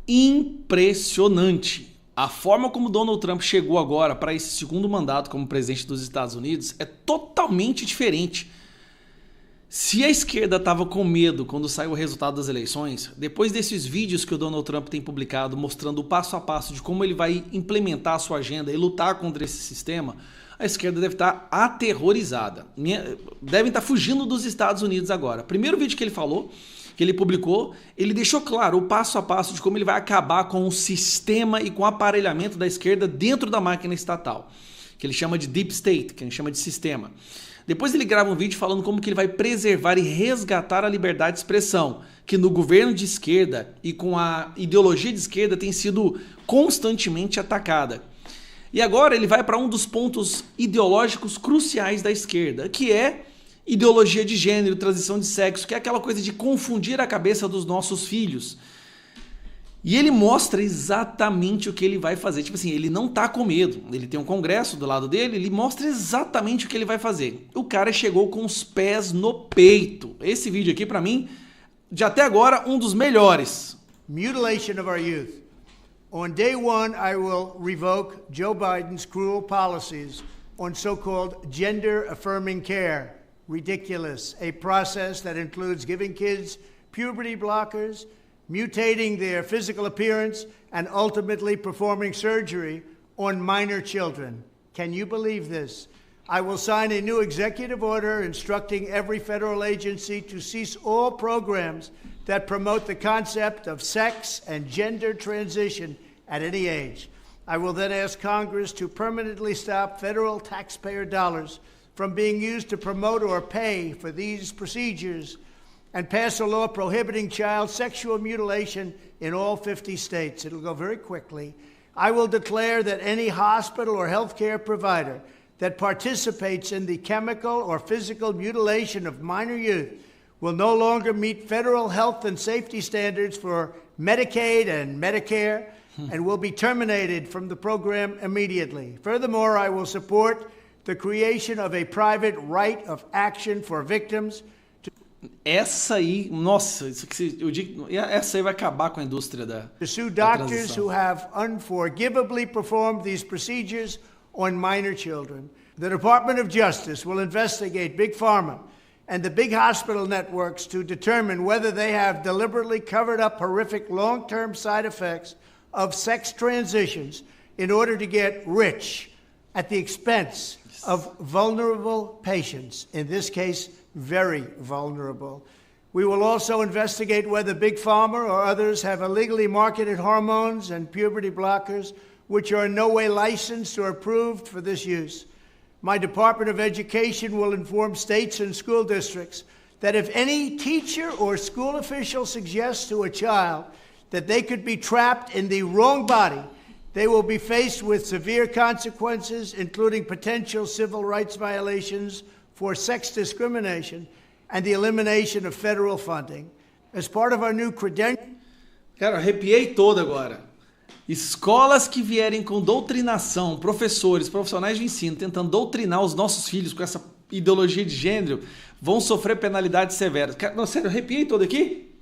impressionante. A forma como Donald Trump chegou agora para esse segundo mandato como presidente dos Estados Unidos é totalmente diferente. Se a esquerda estava com medo quando saiu o resultado das eleições, depois desses vídeos que o Donald Trump tem publicado mostrando o passo a passo de como ele vai implementar a sua agenda e lutar contra esse sistema, a esquerda deve estar aterrorizada. Devem estar fugindo dos Estados Unidos agora. Primeiro vídeo que ele falou, que ele publicou, ele deixou claro o passo a passo de como ele vai acabar com o sistema e com o aparelhamento da esquerda dentro da máquina estatal, que ele chama de Deep State, que ele chama de sistema. Depois ele grava um vídeo falando como que ele vai preservar e resgatar a liberdade de expressão, que no governo de esquerda e com a ideologia de esquerda tem sido constantemente atacada. E agora ele vai para um dos pontos ideológicos cruciais da esquerda, que é ideologia de gênero, transição de sexo, que é aquela coisa de confundir a cabeça dos nossos filhos. E ele mostra exatamente o que ele vai fazer. Tipo assim, ele não tá com medo. Ele tem um congresso do lado dele, ele mostra exatamente o que ele vai fazer. O cara chegou com os pés no peito. Esse vídeo aqui, pra mim, de até agora, um dos melhores. Mutilation of our youth. On day one, I will revoke Joe Biden's cruel policies on so-called gender-affirming care. Ridiculous. A process that includes giving kids puberty blockers, mutating their physical appearance, and ultimately performing surgery on minor children. Can you believe this? I will sign a new executive order instructing every federal agency to cease all programs that promote the concept of sex and gender transition at any age. I will then ask Congress to permanently stop federal taxpayer dollars from being used to promote or pay for these procedures and pass a law prohibiting child sexual mutilation in all 50 states. It'll go very quickly. I will declare that any hospital or healthcare provider that participates in the chemical or physical mutilation of minor youth will no longer meet federal health and safety standards for Medicaid and Medicare and will be terminated from the program immediately. Furthermore, I will support the creation of a private right of action for victims. Essa aí, nossa, eu digo, essa aí vai acabar com a indústria da To sue doctors who have unforgivably performed these procedures on minor children. The Department of Justice will investigate Big Pharma and the big hospital networks to determine whether they have deliberately covered up horrific long-term side effects of sex transitions in order to get rich at the expense of vulnerable patients, in this case, very vulnerable. We will also investigate whether Big Pharma or others have illegally marketed hormones and puberty blockers which are in no way licensed or approved for this use. My Department of Education will inform states and school districts that if any teacher or school official suggests to a child that they could be trapped in the wrong body, they will be faced with severe consequences, including potential civil rights violations for sex discrimination and the elimination of federal funding. As part of our new credential... Cara, arrepiei todo agora. Escolas que vierem com doutrinação, professores, profissionais de ensino, tentando doutrinar os nossos filhos com essa ideologia de gênero, vão sofrer penalidades severas. Cara, não, sério, arrepiei todo aqui?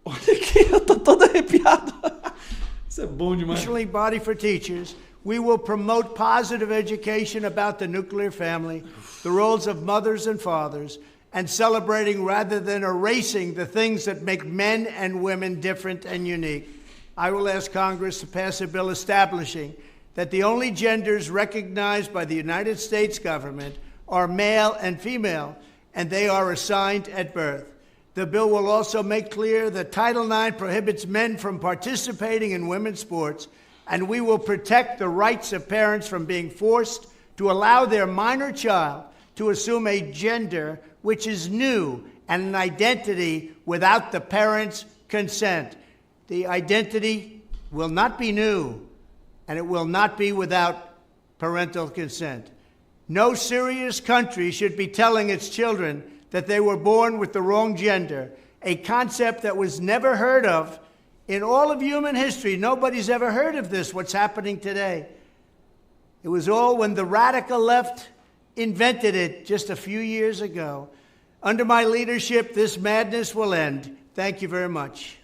Olha aqui, eu tô todo arrepiado. Isso é bom demais. Body for teachers. We will promote positive education about the nuclear family, the roles of mothers and fathers, and celebrating rather than erasing the things that make men and women different and unique. I will ask Congress to pass a bill establishing that the only genders recognized by the United States government are male and female, and they are assigned at birth. The bill will also make clear that Title IX prohibits men from participating in women's sports, and we will protect the rights of parents from being forced to allow their minor child to assume a gender which is new and an identity without the parent's consent. The identity will not be new, and it will not be without parental consent. No serious country should be telling its children that they were born with the wrong gender, a concept that was never heard of in all of human history. Nobody's ever heard of this, what's happening today. It was all when the radical left invented it just a few years ago. Under my leadership, this madness will end. Thank you very much.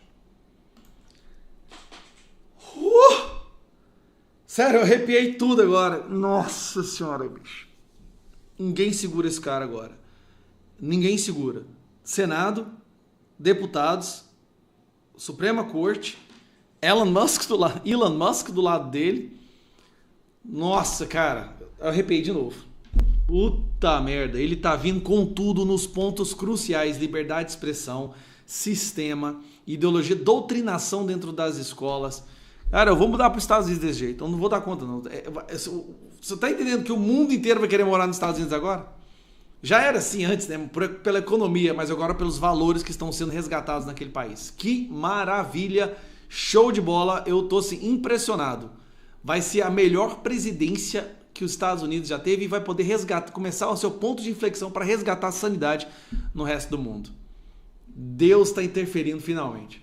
Sério, eu arrepiei tudo agora. Nossa senhora, bicho. Ninguém segura esse cara agora. Ninguém segura. Senado, deputados, Suprema Corte, Elon Musk do lado dele. Nossa, cara, eu arrepiei de novo. Puta merda, ele tá vindo com tudo nos pontos cruciais: liberdade de expressão, sistema, ideologia, doutrinação dentro das escolas. Cara, eu vou mudar para os Estados Unidos desse jeito, eu não vou dar conta não. Você tá entendendo que o mundo inteiro vai querer morar nos Estados Unidos agora? Já era assim antes, né? Pela economia, mas agora pelos valores que estão sendo resgatados naquele país. Que maravilha, show de bola, eu tô assim, impressionado. Vai ser a melhor presidência que os Estados Unidos já teve e vai poder começar o seu ponto de inflexão para resgatar a sanidade no resto do mundo. Deus está interferindo finalmente.